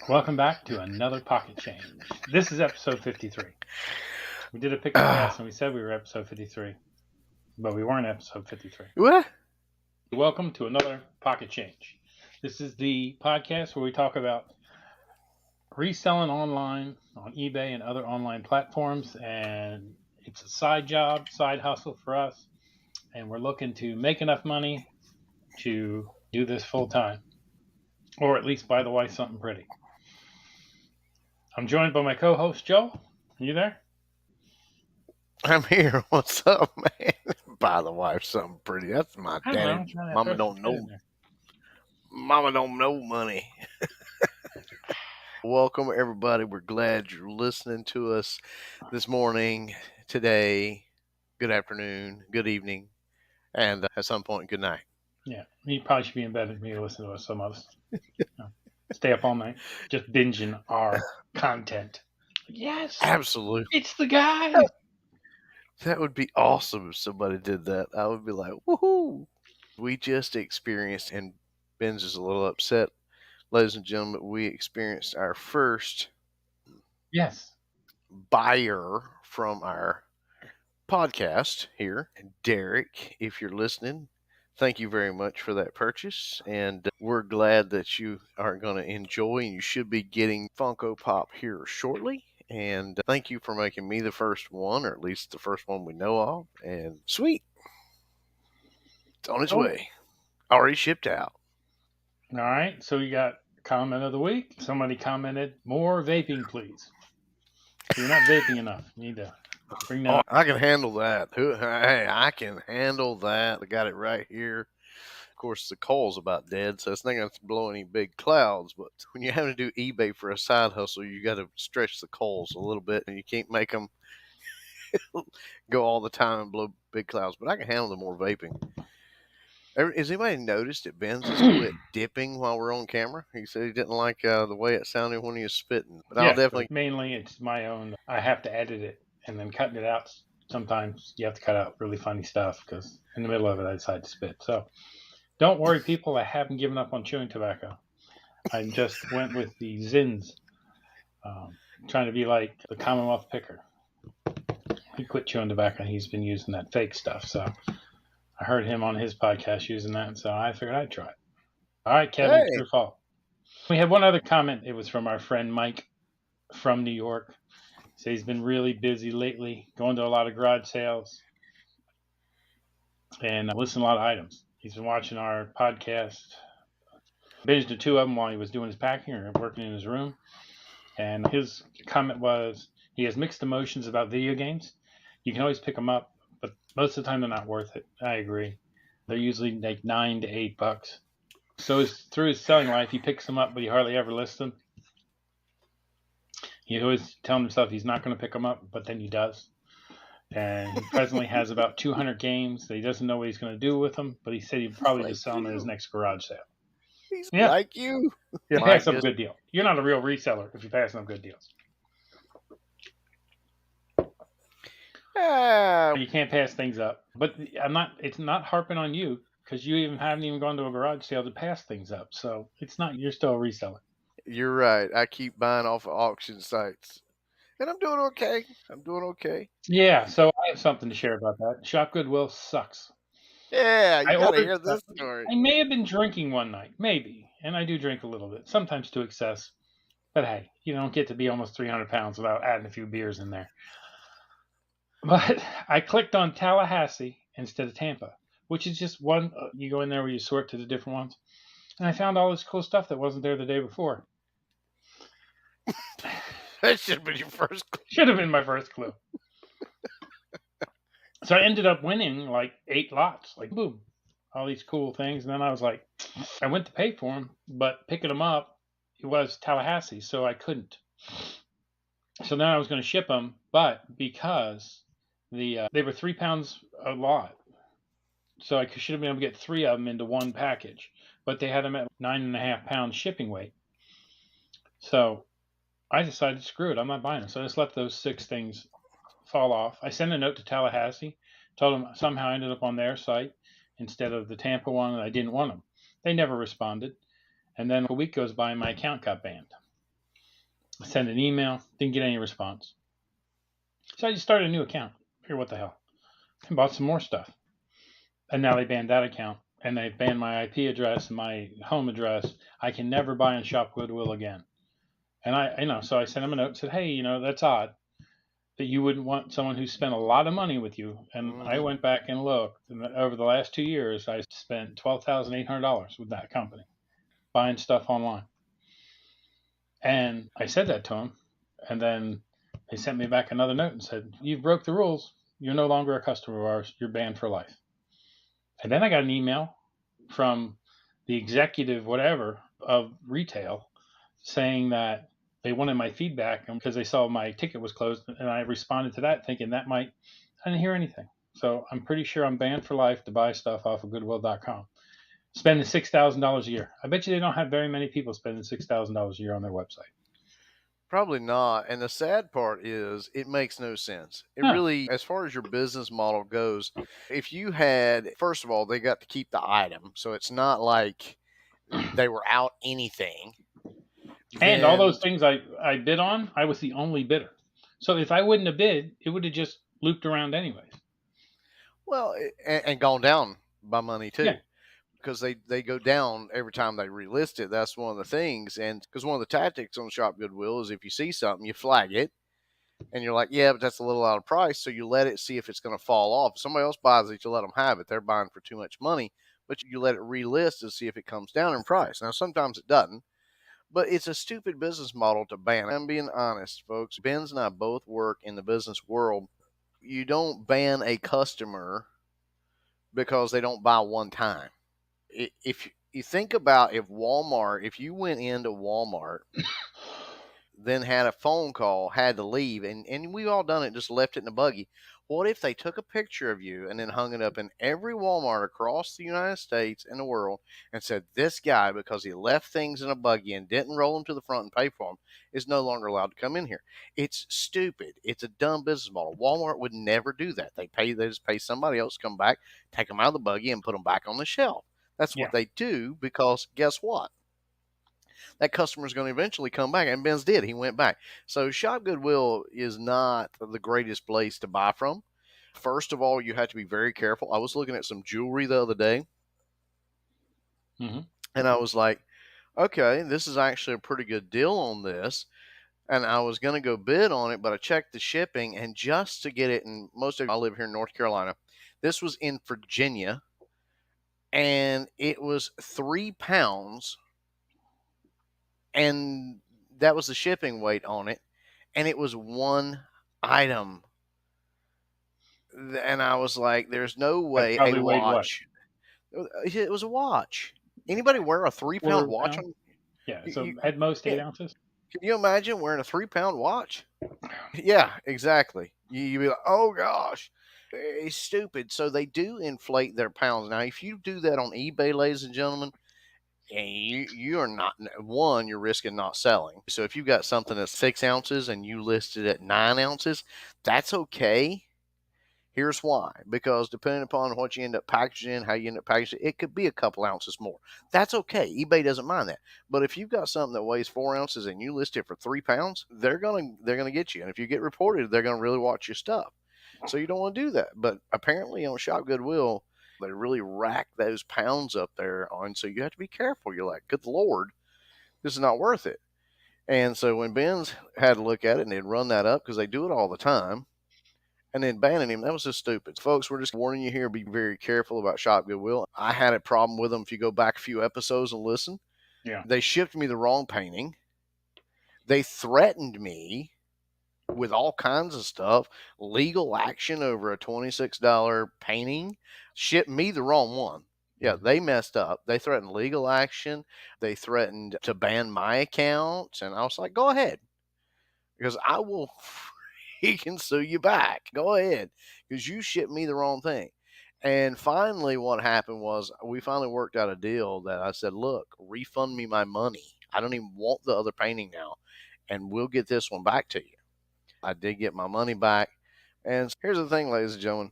Welcome back to another Pocket Change. This is episode 53. We did a pick and Ah, pass and we said we were episode 53, but we weren't episode 53. what? Welcome to another Pocket Change. This is the podcast where we talk about reselling online on eBay and other online platforms, and it's a side job, side hustle for us, and we're looking to make enough money to do this full time, or at least buy the wife something pretty. I'm joined by my co-host Joe. You there? I'm here. What's up, man? Buy the wife something pretty. That's my I don't know. daddy. I'm trying to Mama throw some don't shit know. in there. Mama don't know money. Welcome, everybody. We're glad you're listening to us this morning, today. Good afternoon, good evening, and at some point, good night. Yeah, you probably should be in bed with me to listen to us. Some of us stay up all night just binging our content. Yes, Absolutely. it's the guy. That would be awesome if somebody did that. I would be like, woohoo. We just experienced, and Ben's is a little upset. Ladies and gentlemen, we experienced our first Yes. buyer from our podcast here. Derek, if you're listening, thank you very much for that purchase. And we're glad that you are going to enjoy, and you should be getting Funko Pop here shortly. And thank you for making me the first one, or at least the first one we know of. And sweet, it's on its way. Already shipped out. All right. So we got comment of the week. Somebody commented, "More vaping, please." So you're not vaping enough. You need to bring that Oh, up. I can handle that. Hey, I can handle that. I got it right here. Of course, the coal's about dead, so it's not going to blow any big clouds. But when you're having to do eBay for a side hustle, you got to stretch the coals a little bit, and you can't make them go all the time and blow big clouds. But I can handle the more vaping. Has anybody noticed that Ben's has quit dipping while we're on camera? He said he didn't like the way it sounded when he was spitting. But I'll Yeah, definitely. mainly it's my own. I have to edit it and then cutting it out. Sometimes you have to cut out really funny stuff because in the middle of it I decide to spit. So don't worry, people. I haven't given up on chewing tobacco. I just went with the Zins, trying to be like the Commonwealth picker. He quit chewing tobacco. He's been using that fake stuff. So I heard him on his podcast using that. So I figured I'd try it. All right, Kevin, it's Hey, your fault. We had one other comment. It was from our friend Mike from New York. So he's been really busy lately, going to a lot of garage sales and listing a lot of items. He's been watching our podcast, binged the two of them while he was doing his packing or working in his room. And his comment was he has mixed emotions about video games. You can always pick them up, but most of the time they're not worth it. I agree. They're usually like $9 to $8. So through his selling life, he picks them up, but he hardly ever lists them. He's always telling himself he's not going to pick them up, but then he does. And he presently has about 200 games that he doesn't know what he's going to do with them, but he said he'd probably just sell them at his next garage sale. he's Yeah, like you. you're passing up a good deal. You're not a real reseller if you're passing up good deals. You can't pass things up. But it's not harping on you because you haven't even gone to a garage sale to pass things up. So it's not, you're still a reseller. You're right. I keep buying off of auction sites. And I'm doing okay. Yeah, so I have something to share about that. Shop Goodwill sucks. Yeah, I you got to ordered hear stuff. this story. I may have been drinking one night, maybe, and I do drink a little bit, sometimes to excess. But hey, you don't get to be almost 300 pounds without adding a few beers in there. But I clicked on Tallahassee instead of Tampa, which is just one. You go in there where you sort to the different ones, and I found all this cool stuff that wasn't there the day before. That should have been your first clue. Should have been my first clue. So I ended up winning like 8 lots, like boom, all these cool things. And then I was like, I went to pay for them, but picking them up, it was Tallahassee, so I couldn't. So then I was going to ship them, but because they were 3 pounds a lot, so I should have been able to get 3 of them into one package, but they had them at 9.5 pounds shipping weight. So I decided, screw it, I'm not buying them. So I just let those 6 things fall off. I sent a note to Tallahassee, told them somehow I ended up on their site instead of the Tampa one, and I didn't want them. They never responded. And then a week goes by and my account got banned. I sent an email, didn't get any response. So I just started a new account. Here, what the hell? And bought some more stuff. And now they banned that account. And they banned my IP address and my home address. I can never buy on Shop Goodwill again. And so I sent them a note and said, hey, that's odd that you wouldn't want someone who spent a lot of money with you. And I Mm-hmm. went back and looked, and over the last 2 years, I spent $12,800 with that company buying stuff online. And I said that to them, and then they sent me back another note and said, "You've broke the rules. You're no longer a customer of ours. You're banned for life." And then I got an email from the executive, whatever, of retail saying that they wanted my feedback because they saw my ticket was closed, and I responded to that thinking that might. I didn't hear anything, so I'm pretty sure I'm banned for life to buy stuff off of Goodwill.com. Spending $6,000 a year. I bet you they don't have very many people spending $6,000 a year on their website. Probably not. And the sad part is it makes no sense. It No. really, as far as your business model goes, if you had, first of all, they got to keep the item. So it's not like they were out anything. And all Then, those things I bid on, I was the only bidder. So if I wouldn't have bid, it would have just looped around anyways. well, and gone down by money Yeah. too. Because they go down every time they relist it. That's one of the things. And because one of the tactics on Shop Goodwill is if you see something, you flag it. And you're like, yeah, but that's a little out of price. So you let it see if it's going to fall off. If somebody else buys it, you let them have it. They're buying for too much money, but you let it relist to see if it comes down in price. Now, sometimes it doesn't, but it's a stupid business model to ban. I'm being honest, folks. Ben's and I both work in the business world. You don't ban a customer because they don't buy one time. If you think about if you went into Walmart then had a phone call, had to leave, and we've all done it, just left it in a buggy. What if they took a picture of you and then hung it up in every Walmart across the United States and the world and said, this guy, because he left things in a buggy and didn't roll them to the front and pay for them, is no longer allowed to come in here? It's stupid. It's a dumb business model. Walmart would never do that. They just pay somebody else to come back, take them out of the buggy, and put them back on the shelf. That's Yeah. what they do because guess what? That customer is going to eventually come back. And Ben's did. He went back. So Shop Goodwill is not the greatest place to buy from. First of all, you have to be very careful. I was looking at some jewelry the other day, Mm-hmm. and I was like, okay, this is actually a pretty good deal on this. And I was going to go bid on it, but I checked the shipping, and just to get it, and most of I live here in North Carolina, this was in Virginia, and it was 3 pounds, and that was the shipping weight on it, and it was one item. And I was like, there's no That way a probably weighed what? watch. It was a watch. Anybody wear a 3 pound Quarter watch pound? on? Yeah. So You, at most can 8 ounces. you imagine wearing a 3 pound watch? Yeah, exactly. You be like, oh gosh, it's stupid. So they do inflate their pounds. Now, if you do that on eBay, ladies and gentlemen, and you are not, one, you're risking not selling. So if you've got something that's 6 ounces and you list it at 9 ounces, that's okay. Here's why. Because depending upon what you end up packaging, how you end up packaging it, could be a couple ounces more. That's okay. eBay doesn't mind that. But if you've got something that weighs 4 ounces and you list it for 3 pounds, they're gonna get you. And if you get reported, they're gonna really watch your stuff. So you don't want to do that. But apparently on Shop Goodwill, they really rack those pounds up there on. So you have to be careful. You're like, good Lord, this is not worth it. And so when Ben's had to look at it and they'd run that up because they do it all the time and then banning him, that was just stupid. Folks, we're just warning you here, be very careful about Shop Goodwill. I had a problem with them if you go back a few episodes and listen. Yeah. They shipped me the wrong painting. They threatened me with all kinds of stuff, legal action over a $26 painting, shipped me the wrong one. Yeah, they messed up. They threatened legal action. They threatened to ban my account. And I was like, go ahead, because I will he can sue you back. Go ahead, because you shipped me the wrong thing. And finally, what happened was we finally worked out a deal that I said, look, refund me my money. I don't even want the other painting now, and we'll get this one back to you. I did get my money back. And here's the thing, ladies and gentlemen,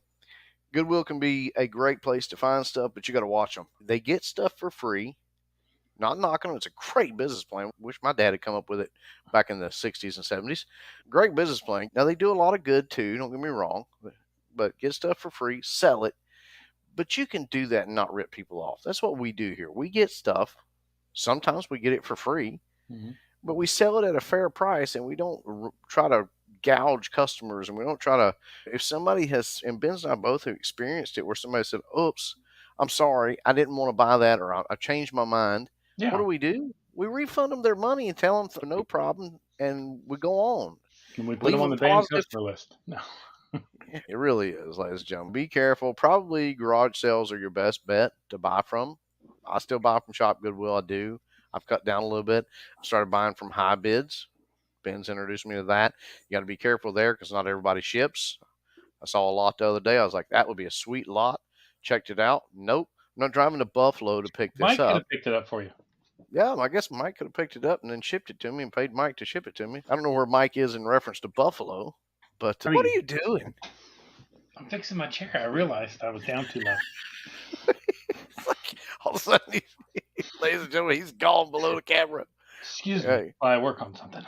Goodwill can be a great place to find stuff, but you got to watch them. They get stuff for free. Not knocking them. It's a great business plan. Wish my dad had come up with it back in the 60s and 70s. Great business plan. Now, they do a lot of good too, don't get me wrong, but get stuff for free, sell it. But you can do that and not rip people off. That's what we do here. We get stuff. Sometimes we get it for free, Mm-hmm. but we sell it at a fair price, and we don't try to gouge customers, and we don't try to. If somebody has, and Ben's and I both have experienced it, where somebody said, "Oops, I'm sorry, I didn't want to buy that," or I changed my mind. What Yeah. do? We refund them their money and tell them no problem, and we go on. Can we put Leave them a on the banned positive. customer list? No. Yeah, it really is, ladies and gentlemen. Be careful. Probably garage sales are your best bet to buy from. I still buy from Shop Goodwill. I do. I've cut down a little bit. I started buying from high bids. Ben's introduced me to that. You got to be careful there because not everybody ships. I saw a lot the other day. I was like, that would be a sweet lot. Checked it out. Nope. I'm not driving to Buffalo to pick this Mike could up. have picked it up for you. Yeah, I guess Mike could have picked it up and then shipped it to me and paid Mike to ship it to me. I don't know where Mike is in reference to Buffalo, but I what are mean, you doing? I'm fixing my chair. I realized I was down too low. It's like all of a sudden, ladies and gentlemen, he's gone below the camera. Excuse me Hey. while I work on something.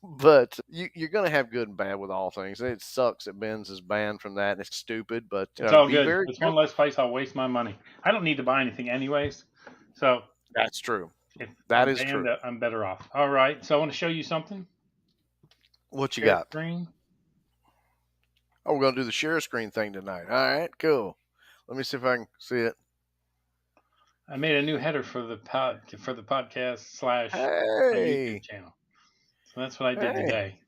But you're going to have good and bad with all things. It sucks that Ben's is banned from that. It's stupid, but It's all be good. very It's one careful. less place I'll waste my money. I don't need to buy anything anyways. So That's true. if That I'm is banned, true. I'm better off. All right. So I want to show you something. What you Share got? screen. Oh, we're going to do the share screen thing tonight. All right, cool. Let me see if I can see it. I made a new header for the podcast / my Hey. YouTube channel. So that's what I did Hey. today.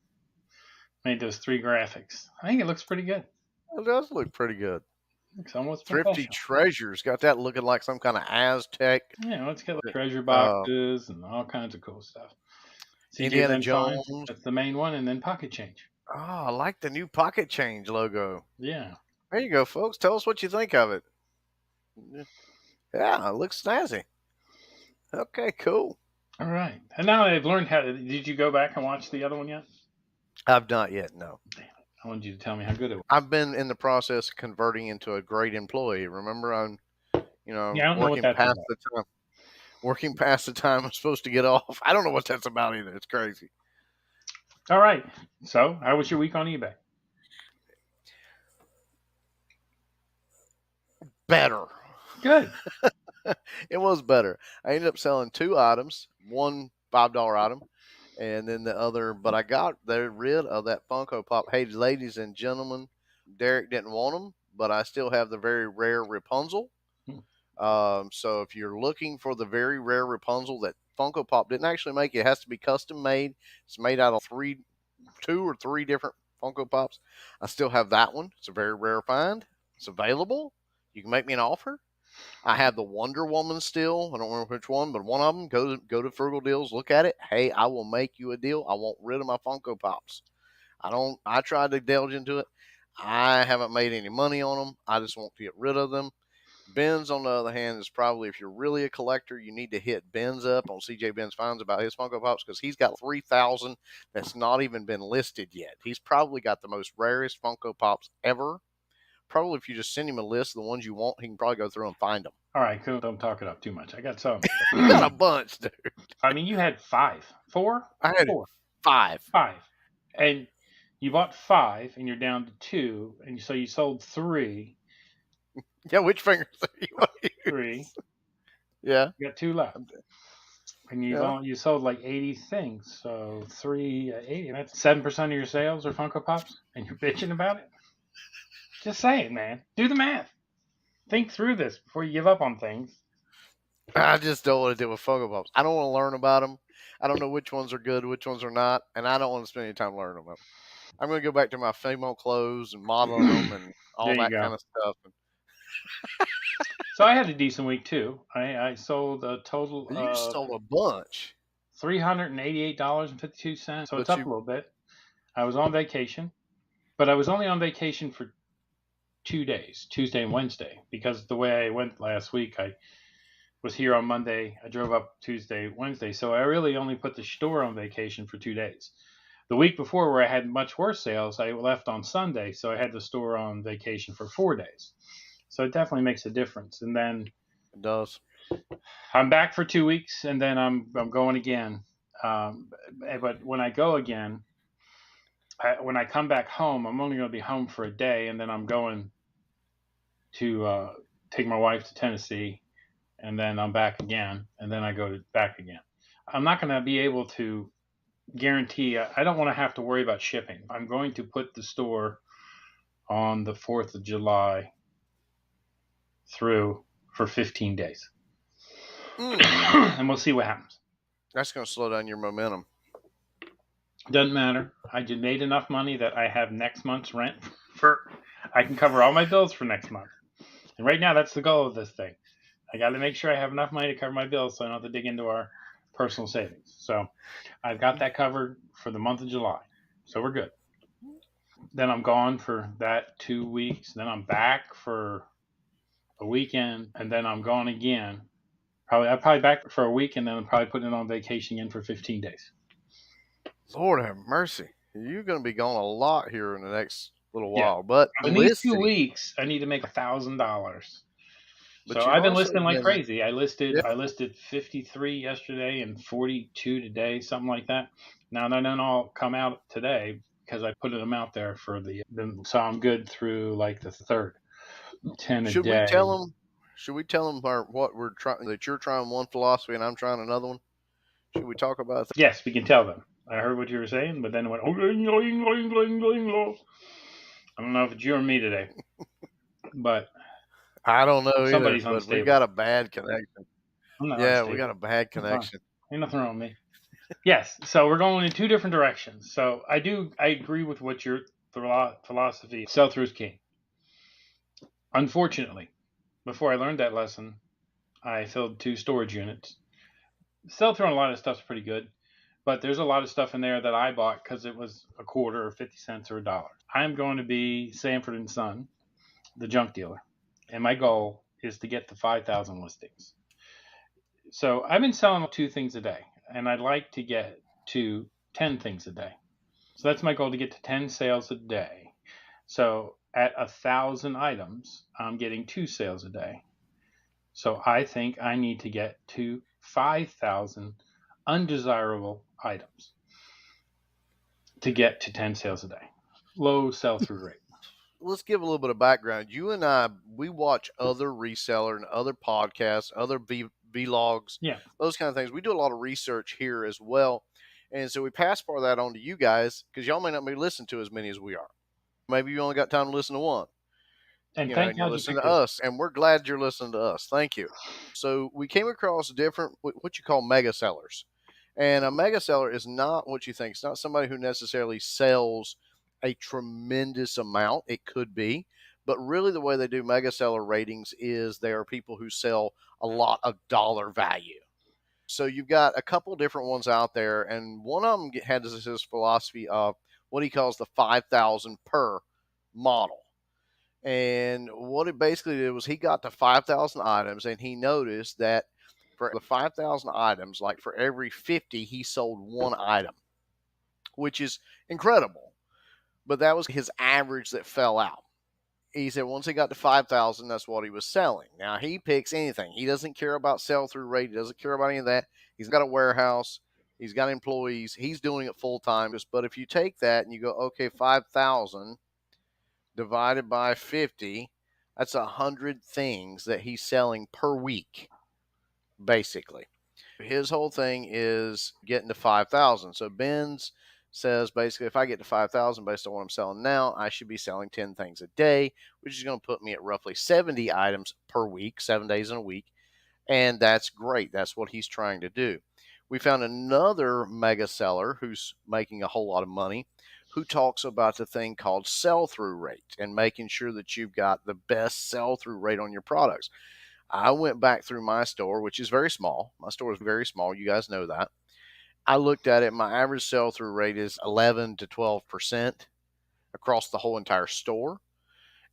Made those 3 graphics. I think it looks pretty good. It does look pretty good. Looks almost Thrifty professional. Treasures. Got that looking like some kind of Aztec. Yeah, let's get the treasure boxes and all kinds of cool stuff. CJ Indiana Ben Fine, Jones. that's the main one, and then pocket change. Oh, I like the new pocket change logo. Yeah. There you go, folks. Tell us what you think of it. Yeah, it looks snazzy. Okay, cool. All right. And now I've learned how to. Did you go back and watch the other one yet? I've not yet, no. Damn it. I wanted you to tell me how good it was. I've been in the process of converting into a great employee. Remember, I'm, Yeah, I don't know what working that's past about. the time. Working past the time I'm supposed to get off. I don't know what that's about either. It's crazy. All right. So, how was your week on eBay? Better. Good. It was better. I ended up selling 2 items, one $5 item, and then the other. But I got rid of that Funko Pop. Hey, ladies and gentlemen, Derek didn't want them, but I still have the very rare Rapunzel. So if you're looking for the very rare Rapunzel that Funko Pop didn't actually make, it has to be custom made. It's made out of 2 or 3 different Funko Pops. I still have that one. It's a very rare find. It's available. You can make me an offer. I have the Wonder Woman still. I don't remember which one, but one of them. Go to Frugal Deals. Look at it. Hey, I will make you a deal. I want rid of my Funko Pops. I tried to delve into it. I haven't made any money on them. I just want to get rid of them. Ben's, on the other hand, is probably, if you're really a collector, you need to hit Ben's up on CJ Ben's Finds about his Funko Pops, because he's got 3,000 that's not even been listed yet. He's probably got the most rarest Funko Pops ever. Probably if you just send him a list of the ones you want, he can probably go through and find them. All right, cool. Don't talk it up too much. I got some. You got a bunch, dude. I mean, you had 5. 4? I had 4. 5. 5. And you bought 5, and you're down to 2, and so you sold 3. Yeah, which fingers are you want to use? 3. Yeah. You got 2 left. And you sold like 80 things. So 3, 80. And that's 7% of your sales are Funko Pops, and you're bitching about it? Just saying, man. Do the math. Think through this before you give up on things. I just don't want to deal with Funko Pops. I don't want to learn about them. I don't know which ones are good, which ones are not, and I don't want to spend any time learning them. I'm going to go back to my female clothes and modeling them and all that kind of stuff. So I had a decent week too. I sold a total You sold a bunch. $388.52. So it's up a little bit. I was on vacation, but I was only on vacation for 2 days, Tuesday and Wednesday, because the way I went last week, I was here on Monday. I drove up Tuesday, Wednesday. So I really only put the store on vacation for 2 days. The week before, where I had much worse sales, I left on Sunday. So I had the store on vacation for 4 days. So it definitely makes a difference. And then it does. I'm back for 2 weeks, and then I'm going again. But when I go again, when I come back home, I'm only going to be home for a day, and then I'm going to take my wife to Tennessee, and then I'm back again, and then I go back again. I'm not going to be able to guarantee. I don't want to have to worry about shipping. I'm going to put the store on the 4th of July through for 15 days. And we'll see what happens. That's going to slow down your momentum. Doesn't matter. I just made enough money that I have next month's rent I can cover all my bills for next month. And right now, that's the goal of this thing. I got to make sure I have enough money to cover my bills so I don't have to dig into our personal savings. So I've got that covered for the month of July. So we're good. Then I'm gone for that 2 weeks. Then I'm back for a weekend, and then I'm gone again. I'm probably back for a week, and then I'm probably putting it on vacation again for 15 days. Lord have mercy. You're going to be gone a lot here in the next little while. But in these 2 weeks, I need to make $1,000. So I've been listing like crazy. I listed 53 yesterday and 42 today, something like that. Now they don't all come out today because I put them out there for so I'm good through like the 3rd, 10 a day. Should we tell them what we're trying? That you're trying one philosophy and I'm trying another one. Should we talk about that? Yes, we can tell them. I heard what you were saying, but then it went. I don't know if it's you or me today, but I don't know somebody's either. But unstable. we got a bad connection. Unstable. We got a bad connection. Ain't nothing wrong with me. Yes, so we're going in 2 different directions. So I agree with what your philosophy. Sell-through is king. Unfortunately, before I learned that lesson, I filled 2 storage units. Sell-through on a lot of stuff's pretty good, but there's a lot of stuff in there that I bought because it was a quarter or 50 cents or $1. I'm going to be Sanford & Son, the junk dealer, and my goal is to get to 5,000 listings. So I've been selling 2 things a day, and I'd like to get to 10 things a day. So that's my goal, to get to 10 sales a day. So at 1,000 items, I'm getting 2 sales a day. So I think I need to get to 5,000 undesirable items to get to 10 sales a day. Low sell-through rate. Let's give a little bit of background. You and I, we watch other reseller and other podcasts, other vlogs, those kind of things. We do a lot of research here as well. And so we pass part of that on to you guys because y'all may not be listening to as many as we are. Maybe you only got time to listen to one. And thank you listen to us, and we're glad you're listening to us. Thank you. So we came across different, what you call mega sellers. And a mega seller is not what you think. It's not somebody who necessarily sells a tremendous amount. It could be. But really the way they do mega seller ratings is they are people who sell a lot of dollar value. So you've got a couple different ones out there, and one of them had this philosophy of what he calls the 5,000 per model. And what it basically did was he got to 5,000 items, and he noticed that for the 5,000 items, like for every 50, he sold 1 item, which is incredible. But that was his average that fell out. He said once he got to 5,000, that's what he was selling. Now, he picks anything. He doesn't care about sell-through rate. He doesn't care about any of that. He's got a warehouse. He's got employees. He's doing it full-time. But if you take that and you go, okay, 5,000 divided by 50, that's 100 things that he's selling per week, basically. His whole thing is getting to 5,000. So Ben's says basically if I get to 5,000 based on what I'm selling now, I should be selling 10 things a day, which is going to put me at roughly 70 items per week, 7 days in a week. And that's great. That's what he's trying to do. We found another mega seller who's making a whole lot of money, who talks about the thing called sell-through rate and making sure that you've got the best sell-through rate on your products. I went back through my store, which is very small. My store is very small. You guys know that. I looked at it. My average sell-through rate is 11 to 12% across the whole entire store.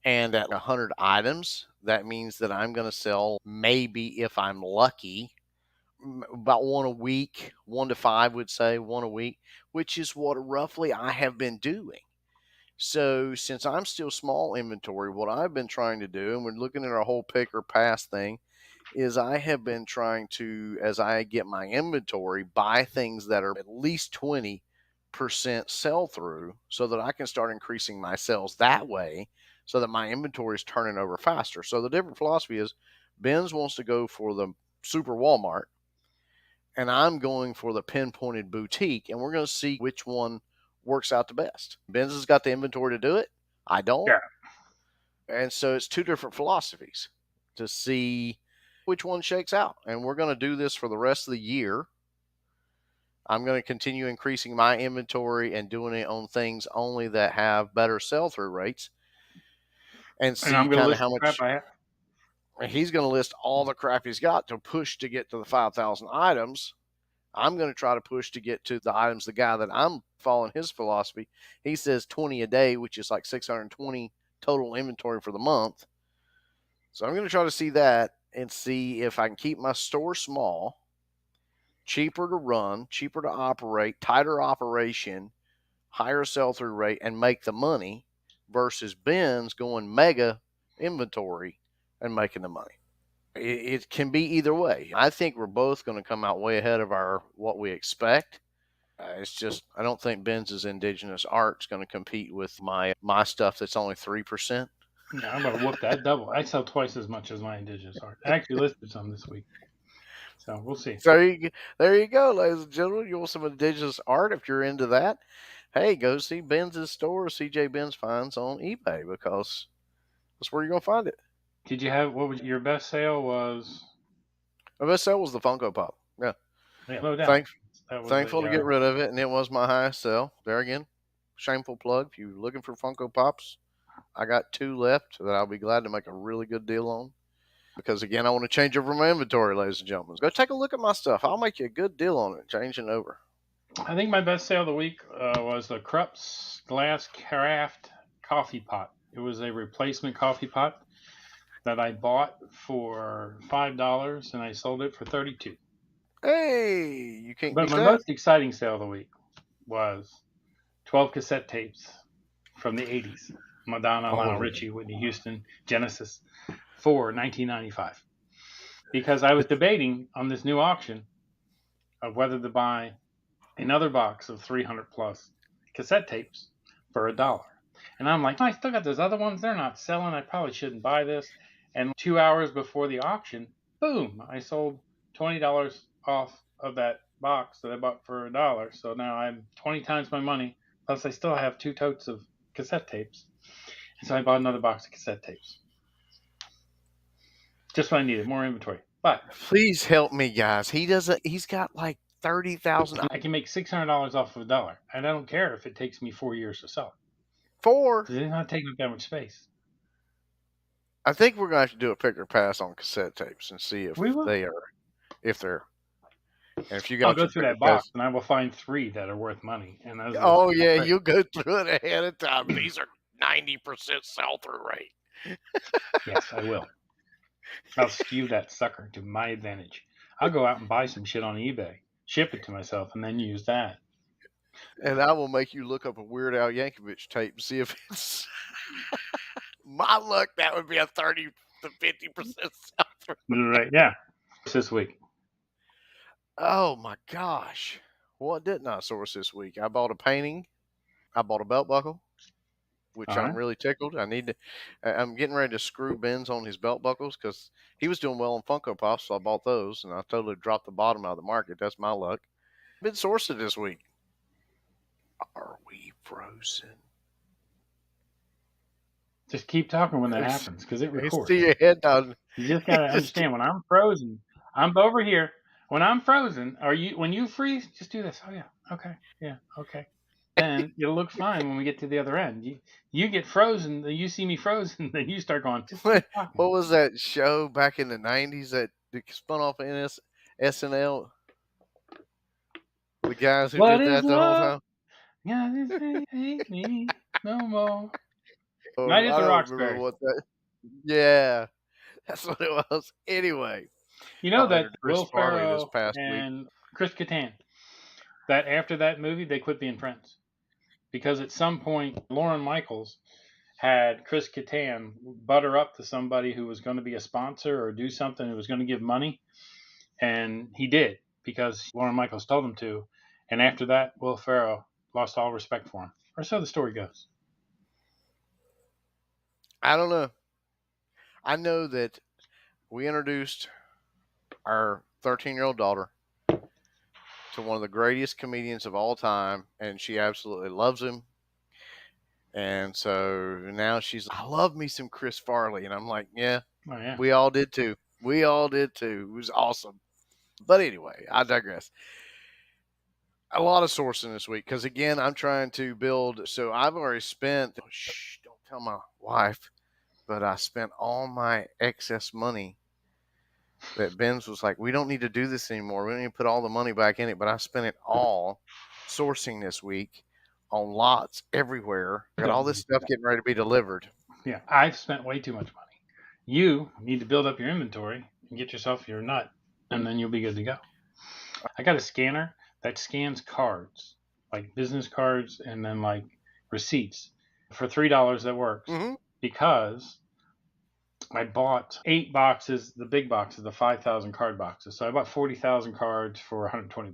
And at 100 items, that means that I'm going to sell, maybe if I'm lucky, about 1 a week, 1 to 5 would say, 1 a week, which is what roughly I have been doing. So since I'm still small inventory, what I've been trying to do, and we're looking at our whole pick or pass thing, is I have been trying to, as I get my inventory, buy things that are at least 20% sell through so that I can start increasing my sales that way so that my inventory is turning over faster. So the different philosophy is Ben's wants to go for the super Walmart and I'm going for the pinpointed boutique, and we're going to see which one works out the best. Ben's has got the inventory to do it. I don't. Yeah. And so it's two different philosophies to see which one shakes out. And we're going to do this for the rest of the year. I'm going to continue increasing my inventory and doing it on things only that have better sell-through rates and And I'm see going to kind of list how the crap much I have. he's going to list all the crap he's got to push to get to the 5,000 items. I'm going to try to push to get to the items. The guy that I'm following his philosophy, he says 20 a day, which is like 620 total inventory for the month. So I'm going to try to see that and see if I can keep my store small, cheaper to run, cheaper to operate, tighter operation, higher sell-through rate, and make the money versus Ben's going mega inventory and making the money. It can be either way. I think we're both going to come out way ahead of what we expect. It's just I don't think Ben's indigenous art's going to compete with my stuff that's only 3%. Yeah, I'm going to whoop that double. I sell twice as much as my indigenous art. I actually listed some this week. So we'll see. So there you go, ladies and gentlemen. You want some indigenous art? If you're into that, hey, go see Ben's store, CJ Ben's Finds on eBay because that's where you're going to find it. Did you have what was your best sale was? My best sale was the Funko Pop. Yeah, no doubt. Thankful to get rid of it, and it was my highest sell. There again, shameful plug. If you're looking for Funko Pops, I got 2 left that I'll be glad to make a really good deal on. Because again, I want to change over my inventory, ladies and gentlemen. Go take a look at my stuff. I'll make you a good deal on it, changing over. I think my best sale of the week was the Krupp's glass carafe coffee pot. It was a replacement coffee pot that I bought for $5 and I sold it for $32. Hey, you can't But beat my that. most exciting sale of the week was 12 cassette tapes from the 80s. Madonna, Lionel Richie, Whitney Houston, Genesis for $19.95. Because I was debating on this new auction of whether to buy another box of 300 plus cassette tapes for $1. And I'm like, I still got those other ones. They're not selling. I probably shouldn't buy this. And 2 hours before the auction, boom, I sold $20 off of that box that I bought for $1. So now I'm 20 times my money. Plus, I still have 2 totes of cassette tapes. And so I bought another box of cassette tapes. Just what I needed, more inventory. But please help me, guys. He's got like 30,000. I can make $600 off of $1. And I don't care if it takes me 4 years to sell it. 4? It's not taking up that much space. I think we're going to have to do a pick or pass on cassette tapes and see if they're. And if you got I'll go through that box and I will find 3 that are worth money. And those you'll go through it ahead of time. These are 90% sell-through rate. Yes, I will. I'll skew that sucker to my advantage. I'll go out and buy some shit on eBay, ship it to myself, and then use that. And I will make you look up a Weird Al Yankovic tape and see if it's my luck. That would be a 30 to 50% sell-through. Right? Yeah. This week. Oh my gosh! What didn't I source this week? I bought a painting. I bought a belt buckle, which I'm really tickled. I'm getting ready to screw Ben's on his belt buckles because he was doing well on Funko Pops, so I bought those, and I totally dropped the bottom out of the market. That's my luck. Been sourcing this week. Are we frozen? Just keep talking when that happens because it records. See your head down. You just gotta understand when I'm frozen, I'm over here. When I'm frozen, when you freeze, just do this. Oh yeah, okay, yeah, okay. Then it'll look fine when we get to the other end. You get frozen, you see me frozen, then you start going. What was that show back in the 90s that spun off in SNL? The guys who did that the whole time. God, hate me no more. Oh, Night at the I don't Roxbury. remember what that. Yeah, that's what it was. Anyway, you know that Will Ferrell and Chris Kattan, that after that movie they quit being friends because at some point Lorne Michaels had Chris Kattan butter up to somebody who was going to be a sponsor or do something who was going to give money, and he did because Lauren Michaels told him to. And after that, Will Ferrell lost all respect for him, or so the story goes. I don't know. I know that we introduced our 13-year-old daughter to one of the greatest comedians of all time, and she absolutely loves him. And so now she's, I love me some Chris Farley. And I'm like, yeah, Oh yeah, we all did too. We all did too. It was awesome. But anyway, I digress. A lot of sourcing this week because, again, I'm trying to build. So I've already spent, shh, don't tell my wife, but I spent all my excess money that Ben's was like, we don't need to do this anymore. We don't need to put all the money back in it. But I spent it all sourcing this week on lots everywhere. Got all this stuff getting ready to be delivered. yeah. I've spent way too much money. You need to build up your inventory and get yourself your nut, and then you'll be good to go. I got a scanner that scans cards, like business cards and then like receipts. For $3 that works because I bought 8 boxes, the big boxes, the 5,000 card boxes. So I bought 40,000 cards for $120.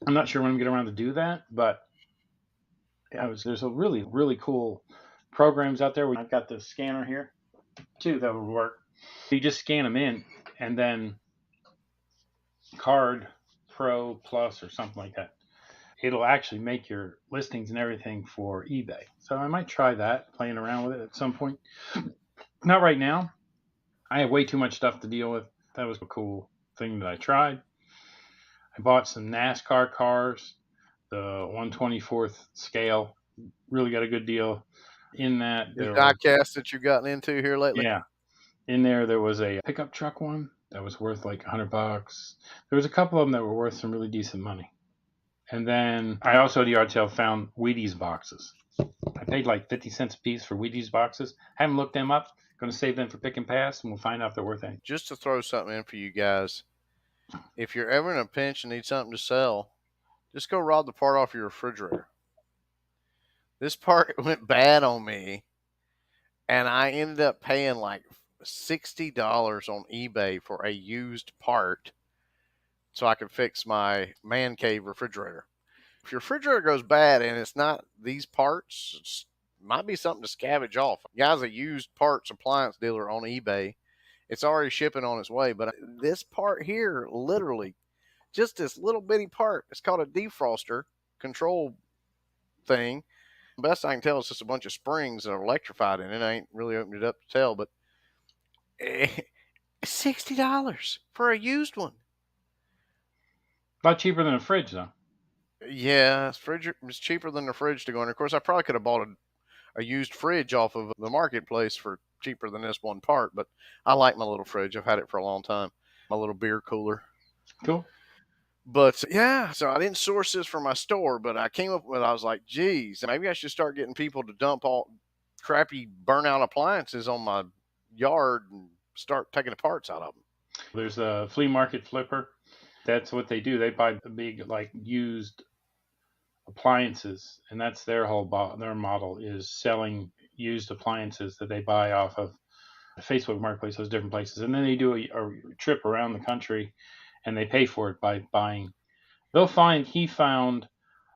I'm not sure when I'm going to get around to do that, but there's a really, really cool programs out there. I've got the scanner here too that would work. You just scan them in, and then Card Pro Plus or something like that. It'll actually make your listings and everything for eBay. So I might try that, playing around with it at some point. Not right now. I have way too much stuff to deal with. That was a cool thing that I tried. I bought some NASCAR cars, the 1/24th scale. Really got a good deal. In that, The there was, diecast that you've gotten into here lately? yeah, in there was a pickup truck one that was worth like $100. There was a couple of them that were worth some really decent money. And then I also at the yard sale found Wheaties boxes. I paid like 50 cents a piece for Wheaties boxes. I haven't looked them up. Going to save them for pick and pass, and we'll find out if they're worth anything. Just to throw something in for you guys, if you're ever in a pinch and need something to sell, just go rob the part off your refrigerator. This part went bad on me, and I ended up paying like $60 on eBay for a used part so I could fix my man cave refrigerator. If your refrigerator goes bad and it's not these parts, it might be something to scavenge off. Guy's a used parts appliance dealer on eBay. It's already shipping on its way, but this part here, literally, just this little bitty part, it's called a defroster control thing. Best I can tell, it's just a bunch of springs that are electrified in it. I ain't really opened it up to tell, but $60 for a used one. A lot cheaper than a fridge, though. Yeah, it's cheaper than the fridge to go in. Of course, I probably could have bought a used fridge off of the marketplace for cheaper than this one part, but I like my little fridge. I've had it for a long time. My little beer cooler. Cool. But yeah, so I didn't source this for my store, but I came up with, I was like, geez, maybe I should start getting people to dump all crappy burnout appliances on my yard and start taking the parts out of them. There's a flea market flipper. That's what they do. They buy the big, like, used appliances, and that's their whole their model is selling used appliances that they buy off of Facebook Marketplace, those different places, and then they do a trip around the country, and they pay for it by buying. He found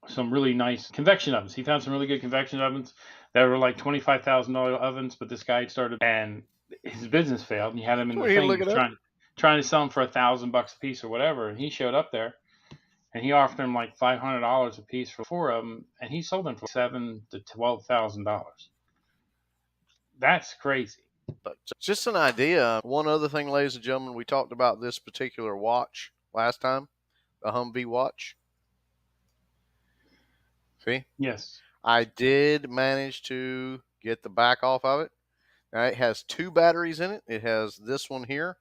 some really nice convection ovens. He found some really good convection ovens that were like $25,000 ovens, but this guy had started and his business failed, and he had them in the thing. He was trying to sell them for $1,000 a piece or whatever, and he showed up there. And he offered him like $500 a piece for 4 of them, and he sold them for $7,000 to $12,000. That's crazy. But just an idea. One other thing, ladies and gentlemen, we talked about this particular watch last time, the Humvee watch. See? Yes. I did manage to get the back off of it. Now, it has 2 batteries in it. It has this one here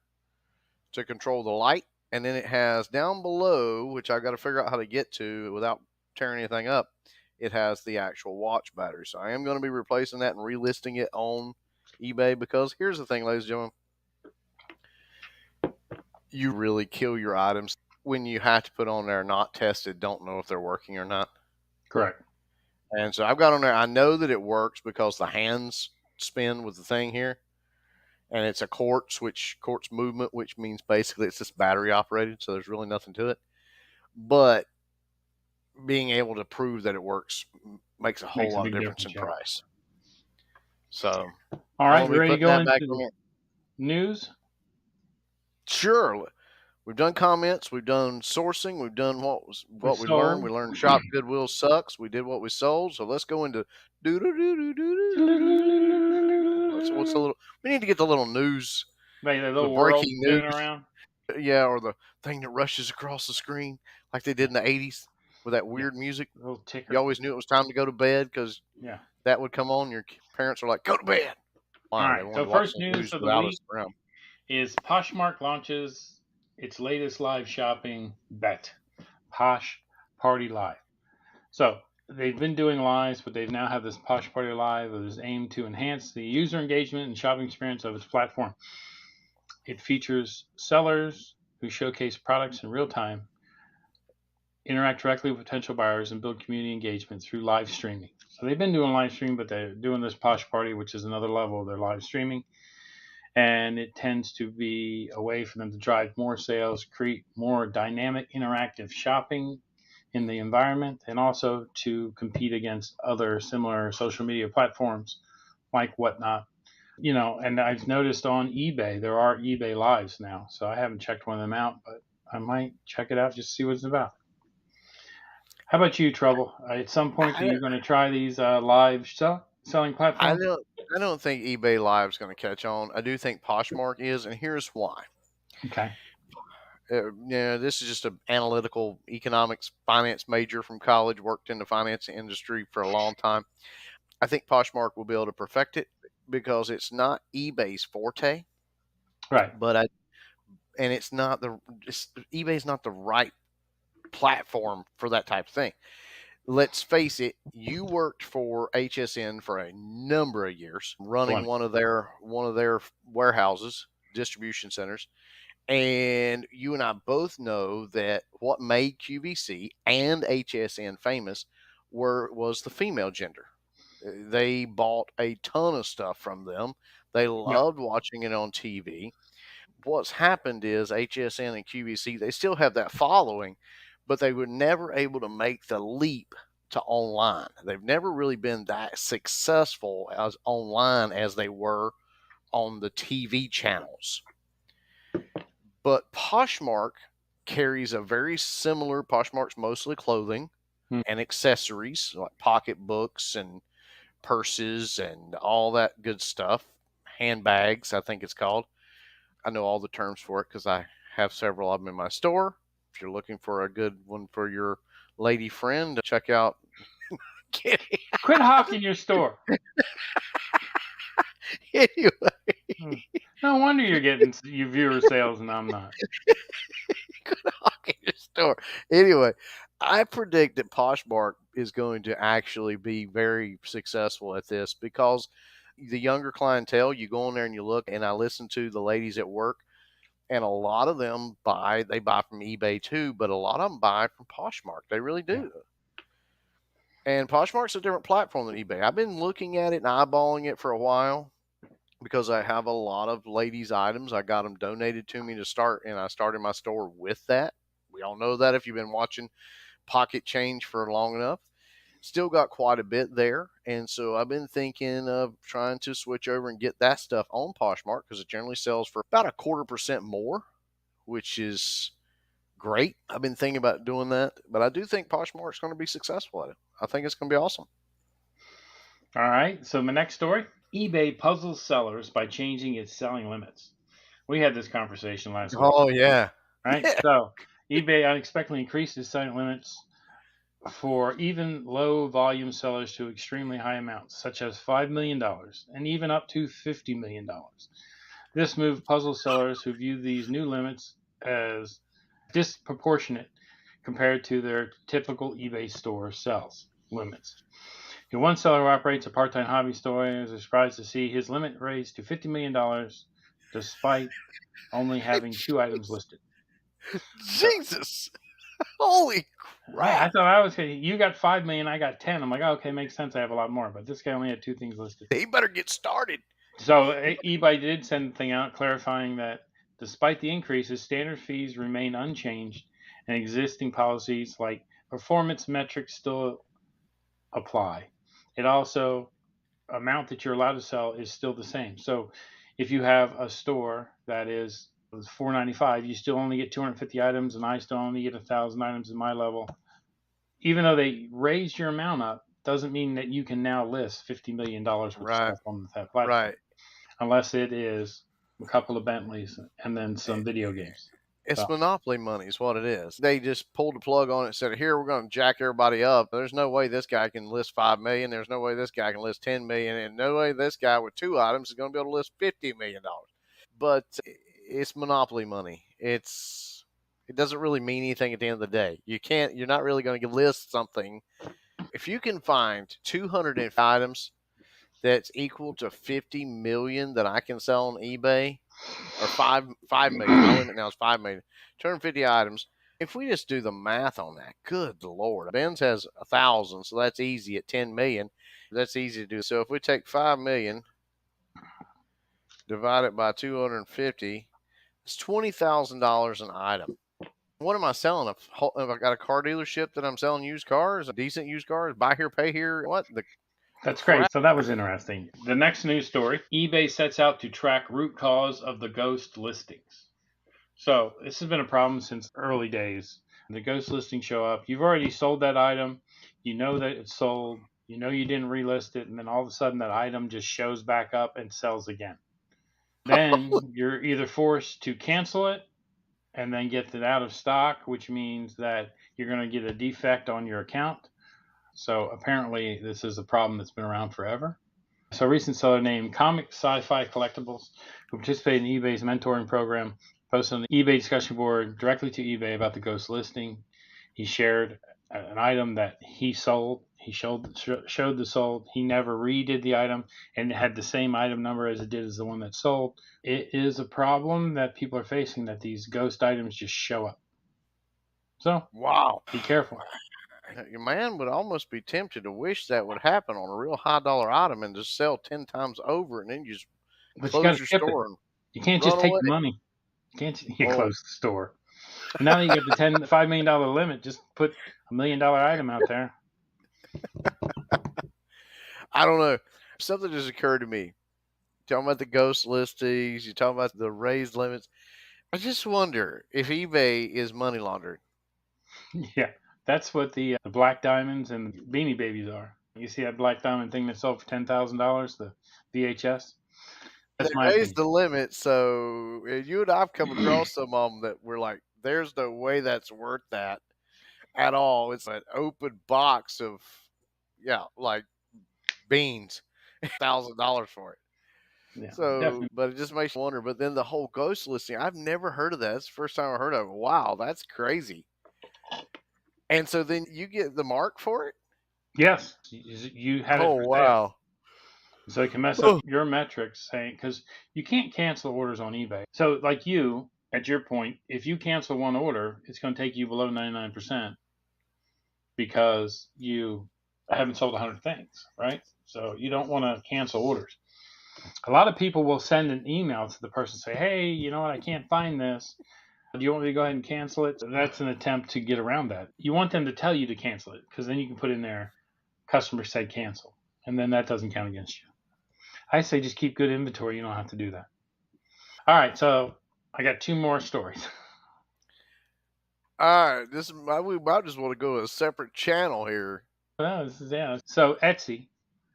to control the light. And then it has down below, which I've got to figure out how to get to without tearing anything up, it has the actual watch battery. So I am going to be replacing that and relisting it on eBay because here's the thing, ladies and gentlemen. You really kill your items when you have to put on there not tested, don't know if they're working or not. Correct. And so I've got on there. I know that it works because the hands spin with the thing here, and it's a quartz movement, which means basically it's just battery operated. So there's really nothing to it. But being able to prove that it works makes a whole Makes a lot of big difference difference, in yeah. price. So All I'm right, gonna you be ready to putting go that back on into it. news? Sure. We've done comments, we've done sourcing, we've done We what we learned. We sold. learned Shop Goodwill sucks. We did what we sold. So let's go into do do do do do do. What's a little? We need to get the little news, Like the the little world breaking spinning news, around. yeah, or the thing that rushes across the screen like they did Yeah, in the '80s with that yeah. weird music. Little You ticker. always knew it was time to go to bed because Yeah. that would come on. Your parents are like, "Go to bed." All Why? They right. wanted So to watch first the news news of the without us week around. is Poshmark launches its latest live shopping bet, Posh Party Live. So they've been doing lives, but they've now have this Posh Party Live that is aimed to enhance the user engagement and shopping experience of its platform. It features sellers who showcase products in real time, interact directly with potential buyers, and build community engagement through live streaming. So they've been doing live streaming, but they're doing this Posh Party, which is another level of their live streaming. And it tends to be a way for them to drive more sales, create more dynamic, interactive shopping in the environment, and also to compete against other similar social media platforms like Whatnot. And I've noticed on eBay, there are eBay lives now. So I haven't checked one of them out, but I might check it out just to see what it's about. How about you, Trouble? At some point, are I, you going to try these live selling I platforms? don't. I don't think eBay Live is going to catch on. I do think Poshmark is, and here's why. Okay. This is just an analytical economics finance major from college. Worked in the finance industry for a long time. I think Poshmark will be able to perfect it because it's not eBay's forte, Right. but and eBay's not the right platform for that type of thing. Let's face it, you worked for HSN for a number of years, running 20. one of their warehouses, distribution centers, and you and I both know that what made QVC and HSN famous was the female gender. They bought a ton of stuff from them. They Yep. loved watching it on TV. What's happened is HSN and QVC, they still have that following, but they were never able to make the leap to online. They've never really been that successful as online as they were on the TV channels. But Poshmark carries a very similar, Poshmark's mostly clothing Hmm. and accessories like pocketbooks and purses and all that good stuff. Handbags, I think it's called. I know all the terms for it because I have several of them in my store. If you're looking for a good one for your lady friend, check out. Kidding. Quit hawking your store. Anyway, Hmm. No wonder you're getting your viewer sales and I'm not. your store. Anyway, I predict that Poshmark is going to actually be very successful at this because the younger clientele, you go in there and you look, and I listen to the ladies at work, and a lot of them they buy from eBay too, but a lot of them buy from Poshmark. They really Yeah. do. And Poshmark's a different platform than eBay. I've been looking at it and eyeballing it for a while because I have a lot of ladies' items. I got them donated to me to start, and I started my store with that. We all know that if you've been watching Pocket Change for long enough. Still got quite a bit there. And so I've been thinking of trying to switch over and get that stuff on Poshmark because it generally sells for about 1/4% more, which is great. I've been thinking about doing that, but I do think Poshmark's going to be successful at it. I think it's going to be awesome. All right. So my next story, eBay puzzles sellers by changing its selling limits. We had this conversation last week, Oh yeah, right? yeah. So eBay unexpectedly increased its selling limits for even low volume sellers to extremely high amounts, such as $5 million and even up to $50 million. This move puzzles sellers who view these new limits as disproportionate compared to their typical eBay store sales limits. One seller who operates a part-time hobby store is surprised to see his limit raised to $50 million despite only having 2 items listed. So, Jesus, holy I crap. thought I was you got 5 million, I got 10. I'm like, oh, okay, makes sense. I have a lot more, but this guy only had 2 things listed. He better get started. So eBay did send a thing out clarifying that despite the increases, standard fees remain unchanged, and existing policies like performance metrics still apply. It also amount that you're allowed to sell is still the same. So if you have a store that is $4.95, you still only get 250 items, and I still only get 1,000 items in my level. Even though they raised your amount up, doesn't mean that you can now list $50 million worth of Right, stuff on that platform, right. unless it is a couple of Bentleys and then some video games. It's So, monopoly money is what it is. They just pulled the plug on it and said, here, we're going to jack everybody up. There's no way this guy can list 5 million. There's no way this guy can list 10 million. And no way this guy with 2 items is going to be able to list $50 million. But it's monopoly money. It doesn't really mean anything at the end of the day. You're not really going to list something. If you can find 200 items that's equal to 50 million that I can sell on eBay, or 5 million. My limit now is 5 million. 250 items. If we just do the math on that, good Lord. Ben's has 1,000, so that's easy at 10 million. That's easy to do. So if we take 5 million, divide it by 250, it's $20,000 an item. What am I selling? Have I got a car dealership that I'm selling used cars, decent used cars, buy here, pay here? What the that's great. crap? So that was interesting. The next news story, eBay sets out to track root cause of the ghost listings. So this has been a problem since early days. The ghost listings show up. You've already sold that item. You know that it's sold. You know you didn't relist it. And then all of a sudden that item just shows back up and sells again. Then you're either forced to cancel it and then get it out of stock, which means that you're going to get a defect on your account. So apparently, this is a problem that's been around forever. So a recent seller named Comic Sci-Fi Collectibles, who participated in eBay's mentoring program, posted on the eBay discussion board directly to eBay about the ghost listing. He shared an item that he sold. He showed the sold. He never redid the item, and it had the same item number as it did as the one that sold. It is a problem that people are facing, that these ghost items just show up. So Wow. be careful. Your man would almost be tempted to wish that would happen on a real high dollar item and just sell 10 times over, and then you just But you got close to your ship it. store and You can't run just take away. the money. You Oh, close the store. And now that you get the $5 million limit, just put $1 million item out there. I don't know. Something just occurred to me. Talking about the ghost listings, you talking about the raised limits. I just wonder if eBay is money laundering. Yeah, that's what the black diamonds and the beanie babies are. You see that black diamond thing that sold for $10,000, the VHS? They That's my raised opinion. the limit, so you and I've come across some of them that were like, "There's no way that's worth that at all." It's an open box of, yeah, like beans, $1,000 for it. Yeah, So, definitely. but it just makes you wonder. But then the whole ghost listing, I've never heard of that. It's the first time I heard of it. Wow, that's crazy. And so then you get the mark for it? Yes, you had it Oh, for sale. wow. So it can mess up Oh, your metrics, saying, because you can't cancel orders on eBay. So, like you, at your point, if you cancel one order, it's going to take you below 99% because you haven't sold 100 things, right? So you don't want to cancel orders. A lot of people will send an email to the person, say, hey, you know what, I can't find this. Do you want me to go ahead and cancel it? That's an attempt to get around that. You want them to tell you to cancel it, because then you can put in there, customer said cancel, and then that doesn't count against you. I say just keep good inventory. You don't have to do that. All right, so I got two more stories. all right. We might just want to go to a separate channel here. Well, this is, yeah. So Etsy,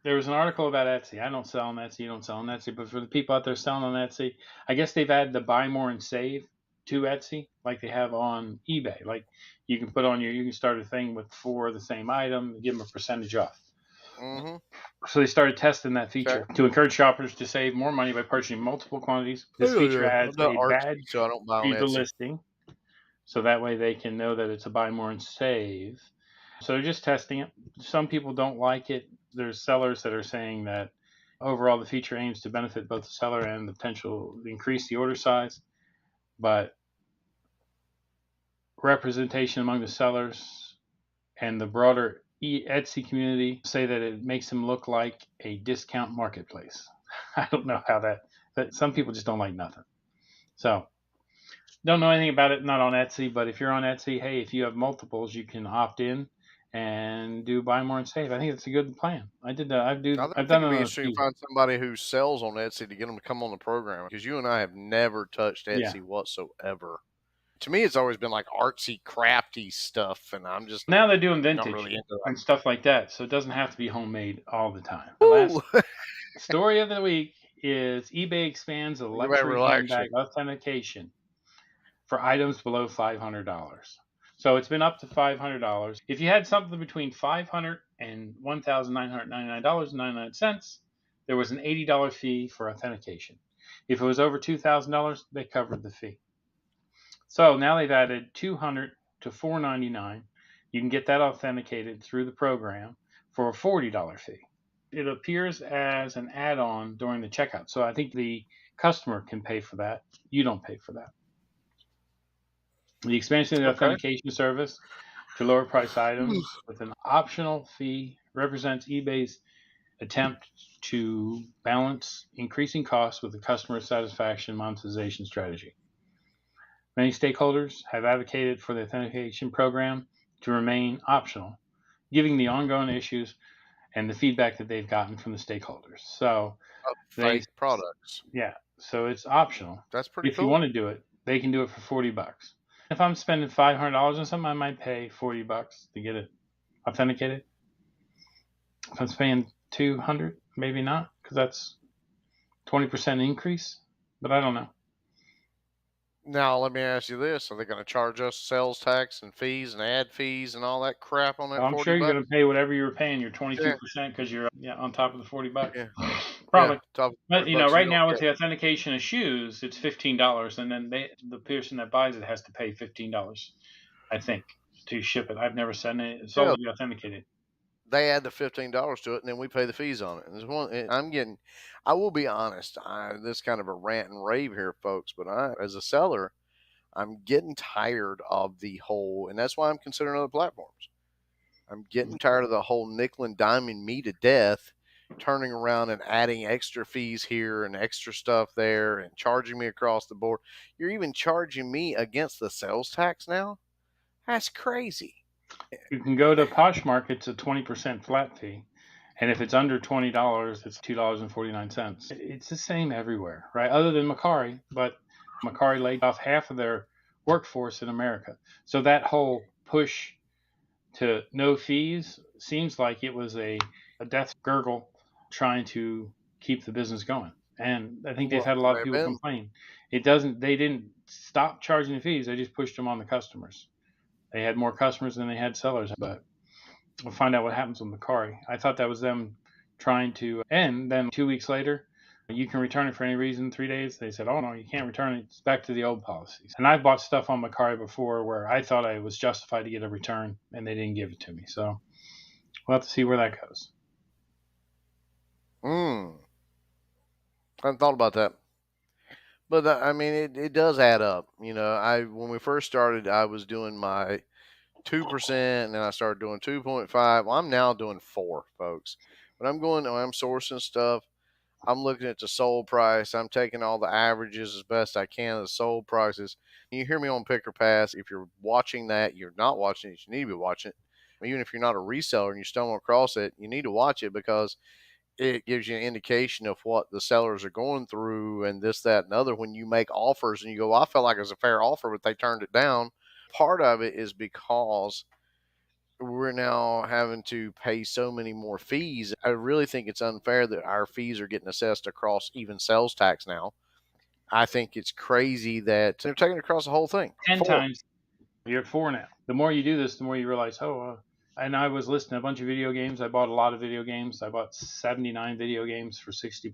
there was an article about Etsy. I don't sell on Etsy. You don't sell on Etsy, but for the people out there selling on Etsy, I guess they've added the buy more and save to Etsy, like they have on eBay. Like you can you can start a thing with 4 of the same item, give them a percentage off. Mm-hmm. So they started testing that Okay. feature to encourage shoppers to save more money by purchasing multiple quantities. This Oh, feature yeah. I'm adds not a artsy, badge so I don't buy on to the Etsy. listing, so that way they can know that it's a buy more and save. So they're just testing it. Some people don't like it. There's sellers that are saying that overall the feature aims to benefit both the seller and the potential to increase the order size, but representation among the sellers and the broader Etsy community say that it makes them look like a discount marketplace. I don't know how that, but some people just don't like nothing. So don't know anything about it, not on Etsy, but if you're on Etsy, hey, if you have multiples, you can opt in and do buy more and save. I think it's a good plan. I did that. I I've think done it it'd be on a interesting to few. find somebody who sells on Etsy to get them to come on the program because you and I have never touched Yeah. Etsy whatsoever. To me, it's always been like artsy, crafty stuff, and I'm just Now they're doing not vintage really into and stuff like that, so it doesn't have to be homemade all the time. The last that. story of the week is eBay expands the You better luxury relax. handbag authentication for items below $500. So it's been up to $500. If you had something between $500 and $1,999.99, there was an $80 fee for authentication. If it was over $2,000, they covered the fee. So now they've added $200 to $499. You can get that authenticated through the program for a $40 fee. It appears as an add-on during the checkout. So I think the customer can pay for that. You don't pay for that. The expansion of the Okay. authentication service to lower price items with an optional fee represents eBay's attempt to balance increasing costs with the customer satisfaction monetization strategy. Many stakeholders have advocated for the authentication program to remain optional, given the ongoing issues and the feedback that they've gotten from the stakeholders. So Fake products. yeah, so it's optional. That's pretty If you cool. want to do it, they can do it for $40. If I'm spending $500 on something, I might pay $40 to get it authenticated. If I'm paying $200, maybe not, because that's 20% increase. But I don't know. Now, let me ask you this: are they going to charge us sales tax and fees and ad fees and all that crap on that I'm 40 sure you're bucks? going to pay whatever you were paying, your Yeah, 22%, because you're on top of the $40. yeah, yeah. Probably. Top But 40 bucks, you right don't now with get. the authentication of shoes, it's $15, and then the person that buys it has to pay $15, I think, to ship it. I've never sent it. It's Yeah, always authenticated. they add the $15 to it, and then we pay the fees on it. And there's one. I'm getting. I will be honest. This is kind of a rant and rave here, folks. But as a seller, I'm getting tired of the whole, and that's why I'm considering other platforms. I'm getting tired of the whole nickel and diming me to death, turning around and adding extra fees here and extra stuff there and charging me across the board. You're even charging me against the sales tax now? That's crazy. You can go to Poshmark, it's a 20% flat fee. And if it's under $20, it's $2.49. It's the same everywhere, right? Other than Macari, but Macari laid off half of their workforce in America. So that whole push to no fees seems like it was a death gurgle trying to keep the business going. And I think they've Well, had a lot may of have people been. complain. They didn't stop charging the fees, they just pushed them on the customers. They had more customers than they had sellers, but we'll find out what happens with Macari. I thought that was them trying to end. Then 2 weeks later, you can return it for any reason. 3 days, they said, "Oh no, you can't return it. It's back to the old policies." And I've bought stuff on Macari before where I thought I was justified to get a return, and they didn't give it to me. So we'll have to see where that goes. I hadn't thought about that. But I mean, it does add up. When we first started, I was doing my 2%, and then I started doing 2.5. Well, I'm now doing 4, folks. When I'm sourcing stuff, I'm looking at the sold price. I'm taking all the averages as best I can of the sold prices. You hear me on Pick or Pass. If you're watching that, you're not watching it, you need to be watching it. Even if you're not a reseller and you stumble across it, you need to watch it because it gives you an indication of what the sellers are going through and this, that, and other. When you make offers and you go, I felt like it was a fair offer, but they turned it down. Part of it is because we're now having to pay so many more fees. I really think it's unfair that our fees are getting assessed across even sales tax now. I think it's crazy that they're taking it across the whole thing. 10 4. times. You're at 4 now. The more you do this, the more you realize, and I was listing a bunch of video games. I bought a lot of video games. I bought 79 video games for $60,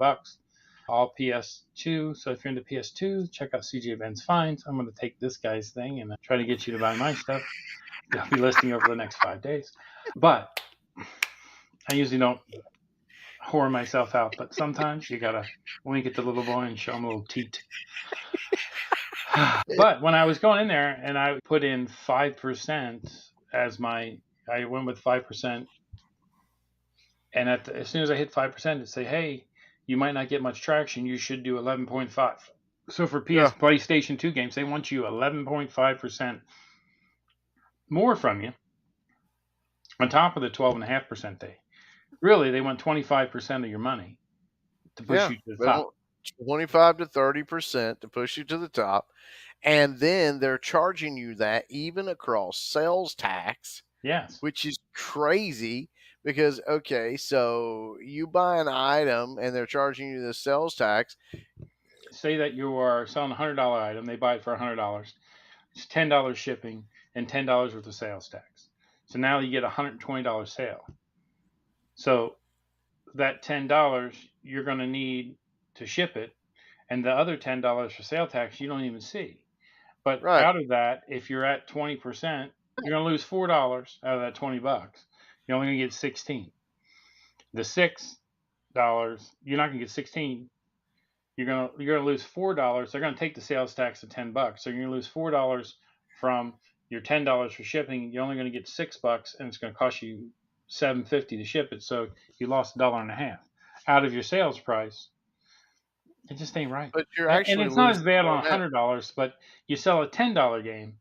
all PS2. So if you're into PS2, check out CJ Ben's Finds. I'm going to take this guy's thing and try to get you to buy my stuff. I'll be listing over the next 5 days. But I usually don't whore myself out. But sometimes you got to wink at the little boy and show him a little teat. But when I was going in there and I put in 5% as my I went with 5%, and as soon as I hit 5%, it say, "Hey, you might not get much traction. You should do 11.5." So for Yeah. PlayStation 2 games, they want you 11.5% more from you on top of the 12.5% they. Really, they want 25% of your money to push Yeah. you to the They top. want 25 to 30% to push you to the top. And then they're charging you that even across sales tax, Yes. which is crazy because, okay, so you buy an item and they're charging you the sales tax. Say that you are selling a $100 item, they buy it for $100. It's $10 shipping and $10 worth of sales tax. So now you get a $120 sale. So that $10 you're going to need to ship it, and the other $10 for sale tax you don't even see. But Right. out of that, if you're at 20%, you're going to lose $4 out of that $20. You're only going to get 16. The $6, you're not going to get 16. You're gonna lose $4. They're gonna take the sales tax of $10, so you're gonna lose $4 from your $10 for shipping. You're only gonna get $6, and it's gonna cost you $7.50 to ship it. So you lost $1.50 out of your sales price. It just ain't right. But you're And actually it's not as losing bad more on on that. $100, but you sell a $10 game,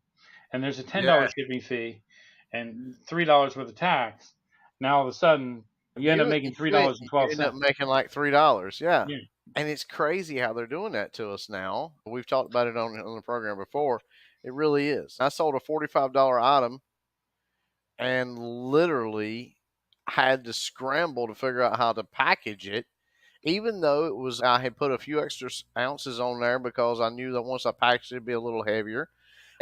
and there's a $10 Yeah. shipping fee, and $3 worth of tax. Now all of a sudden, you end up making three dollars and You twelve end up cents. making like $3. Yeah. Yeah. And it's crazy how they're doing that to us now. We've talked about it on the program before. It really is. I sold a $45 item and literally had to scramble to figure out how to package it, even though it was, I had put a few extra ounces on there because I knew that once I packaged it, it'd be a little heavier.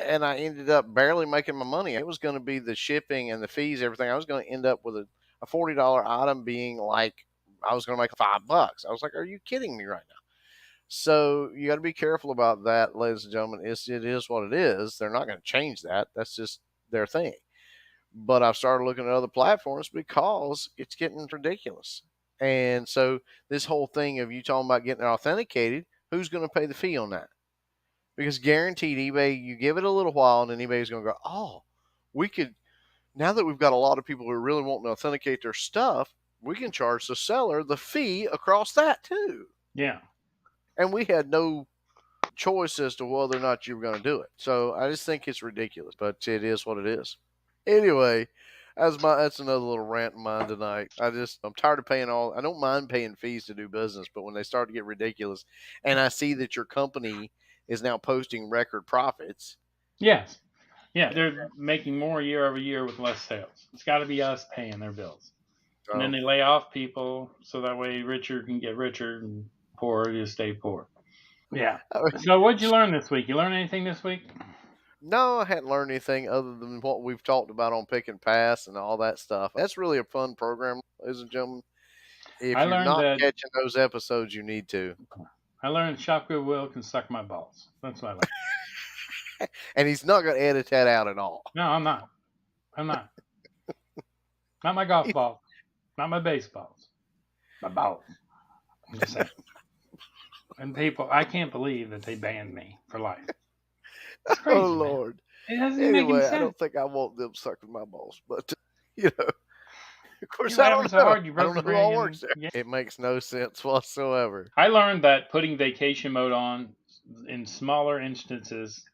And I ended up barely making my money. It was going to be the shipping and the fees, everything. I was going to end up with a $40 item being like, I was going to make $5. I was like, are you kidding me right now? So you got to be careful about that, ladies and gentlemen. It is what it is. They're not going to change that. That's just their thing. But I've started looking at other platforms because it's getting ridiculous. And so this whole thing of you talking about getting it authenticated, who's going to pay the fee on that? Because guaranteed eBay, you give it a little while and then eBay's going to go, oh, we could, now that we've got a lot of people who really want to authenticate their stuff, we can charge the seller the fee across that too. Yeah. And we had no choice as to whether or not you were going to do it. So I just think it's ridiculous, but it is what it is. Anyway, that's another little rant of mine tonight. I'm tired of paying all. I don't mind paying fees to do business, but when they start to get ridiculous, and I see that your company is now posting record profits. Yes. Yeah, they're making more year over year with less sales. It's got to be us paying their bills. And then So they lay off people so that way richer can get richer and poorer just stay poor. Yeah. So what'd you learn this week? You learn anything this week? no, I hadn't learned anything other than what we've talked about on Pick and Pass and all that stuff. That's really a fun program, ladies and gentlemen. I If you're learned not that catching those episodes, you need to. I learned Shop Goodwill can suck my balls. That's what I learned. And he's not going to edit that out at all. No, I'm not. I'm not. Not my golf balls. Not my baseballs. My balls. I'm just saying. And people, I can't believe that they banned me for life. It's crazy, Oh man. Lord. It doesn't even make any Anyway, I sense. don't think I want them sucking my balls, but you know, of You course, were I having don't so know. hard, you I broke don't your know who brain. all And works there. yeah. It makes no sense whatsoever. I learned that putting vacation mode on in smaller instances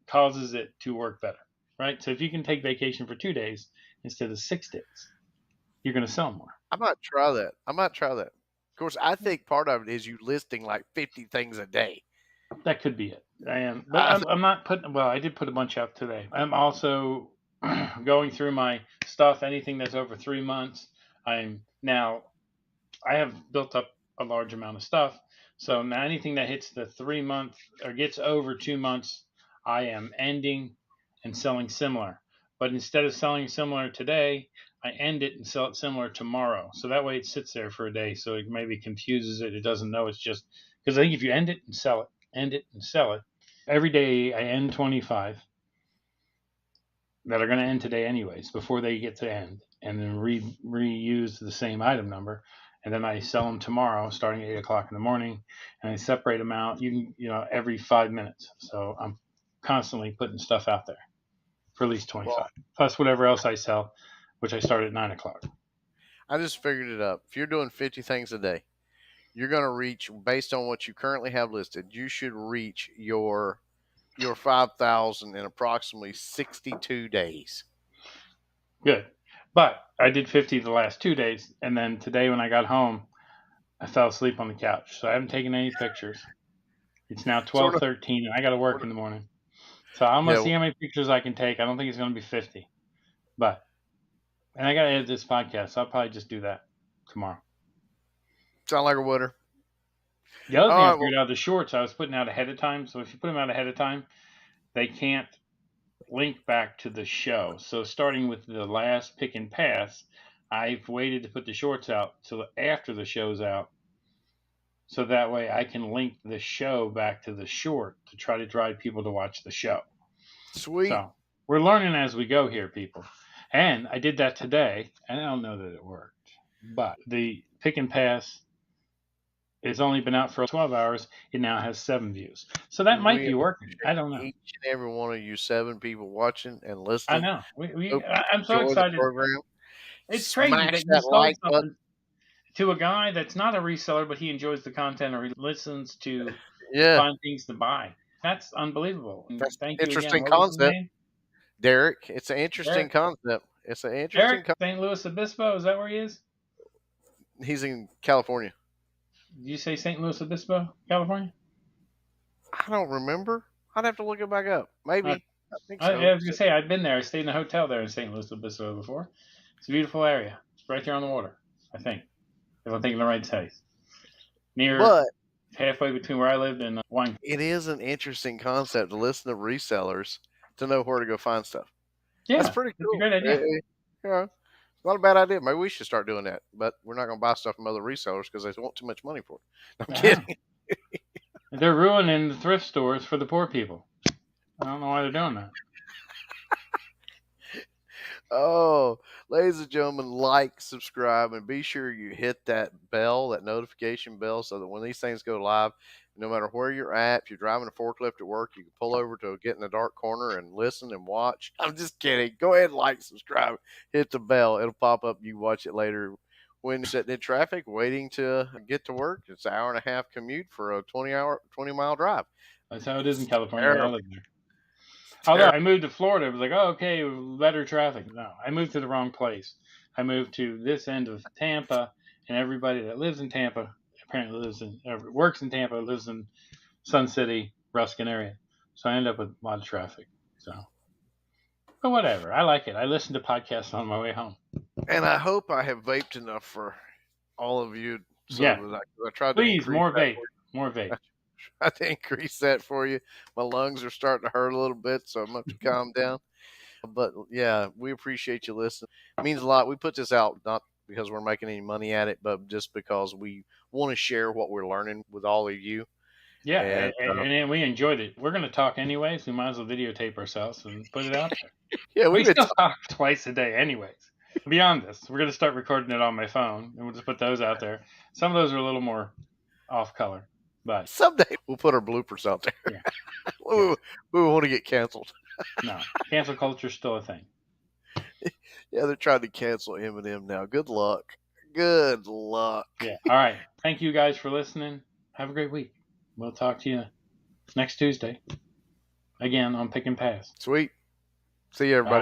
causes it to work better, right? So if you can take vacation for 2 days instead of 6 days, you're going to sell more. I might try that. I might try that. Of course, I think part of it is you listing like 50 things a day. That could be it. I am, but I think, I'm not putting. Well, I did put a bunch out today. I'm also going through my stuff. Anything that's over 3 months, I'm now. I have built up a large amount of stuff. So now anything that hits the 3 month or gets over 2 months, I am ending and selling similar. But instead of selling similar today, I end it and sell it similar tomorrow. So that way it sits there for a day. So it maybe confuses it. It doesn't know it's just because I think if you end it and sell it, end it and sell it, every day I end 25 that are going to end today anyways before they get to end, and then reuse the same item number, and then I sell them tomorrow starting at 8 o'clock in the morning, and I separate them out every 5 minutes. So I'm constantly putting stuff out there. for at least 25, plus whatever else I sell, which I start at 9 o'clock. I just figured it up. If you're doing 50 things a day, you're going to reach, based on what you currently have listed, you should reach your 5,000 in approximately 62 days. Good. But I did 50 the last 2 days, and then today when I got home, I fell asleep on the couch, so I haven't taken any pictures. It's now 12:13, and I got to work in the morning. So I'm going to see how many pictures I can take. I don't think it's going to be 50. And I got to edit this podcast, so I'll probably just do that tomorrow. Sound like a winner. The other thing I figured out, the shorts I was putting out ahead of time. So if you put them out ahead of time, they can't link back to the show. So starting with the last pick and pass, I've waited to put the shorts out till after the show's out. So that way I can link the show back to the short to try to drive people to watch the show. Sweet. So we're learning as we go here, people. And I did that today, and I don't know that it worked. But the pick and pass has only been out for 12 hours. It now has 7 views. So that might be working. I don't know. Each and every one of you 7 people watching and listening. I know. I'm so excited. It's crazy that you sold like something to a guy that's not a reseller, but he enjoys the content or he listens to find things to buy. That's unbelievable. That's Thank an you interesting again. concept. Derek, it's an interesting concept. It's an interesting concept. St. Louis Obispo, is that where he is? He's in California. Did you say St. Louis Obispo, California? I don't remember. I'd have to look it back up. Maybe. I think so. I was going to say, I've been there. I stayed in a hotel there in St. Louis Obispo before. It's a beautiful area. It's right there on the water, I think. If I'm thinking the right place. Halfway between where I lived and Wine. It is an interesting concept to listen to resellers to know where to go find stuff. Yeah. That's pretty cool. It's a great idea. It's not a bad idea. Maybe we should start doing that. But we're not going to buy stuff from other resellers because they want too much money for it. I'm kidding. They're ruining the thrift stores for the poor people. I don't know why they're doing that. Oh, ladies and gentlemen, like, subscribe, and be sure you hit that bell, that notification bell, so that when these things go live, no matter where you're at, if you're driving a forklift at work, you can pull over to get in a dark corner and listen and watch. I'm just kidding. Go ahead and like, subscribe, hit the bell. It'll pop up. You watch it later. When you're sitting in traffic, waiting to get to work, it's an hour and a half commute for a 20-mile drive. That's how it is in California. I live there. Although I moved to Florida, it was like, oh, okay, better traffic. No, I moved to the wrong place. I moved to this end of Tampa, and everybody that lives in Tampa apparently works in Tampa, lives in Sun City, Ruskin area. So I end up with a lot of traffic. But whatever. I like it. I listen to podcasts on my way home. And I hope I have vaped enough for all of you. So that I tried to Please, more vape. More vape. I had to increase that for you. My lungs are starting to hurt a little bit, so I'm going to calm down. But yeah, we appreciate you listening. It means a lot. We put this out not because we're making any money at it, but just because we want to share what we're learning with all of you. Yeah, and we enjoyed it. We're going to talk anyways. We might as well videotape ourselves and put it out there. Yeah, we still talk twice a day anyways. Beyond this, we're going to start recording it on my phone, and we'll just put those out there. Some of those are a little more off color. But someday we'll put our bloopers out there. Yeah. we want to get canceled. No, cancel culture is still a thing. Yeah, they're trying to cancel Eminem now. Good luck. Good luck. Yeah. All right. Thank you guys for listening. Have a great week. We'll talk to you next Tuesday. Again on Pick and Pass. Sweet. See you, everybody.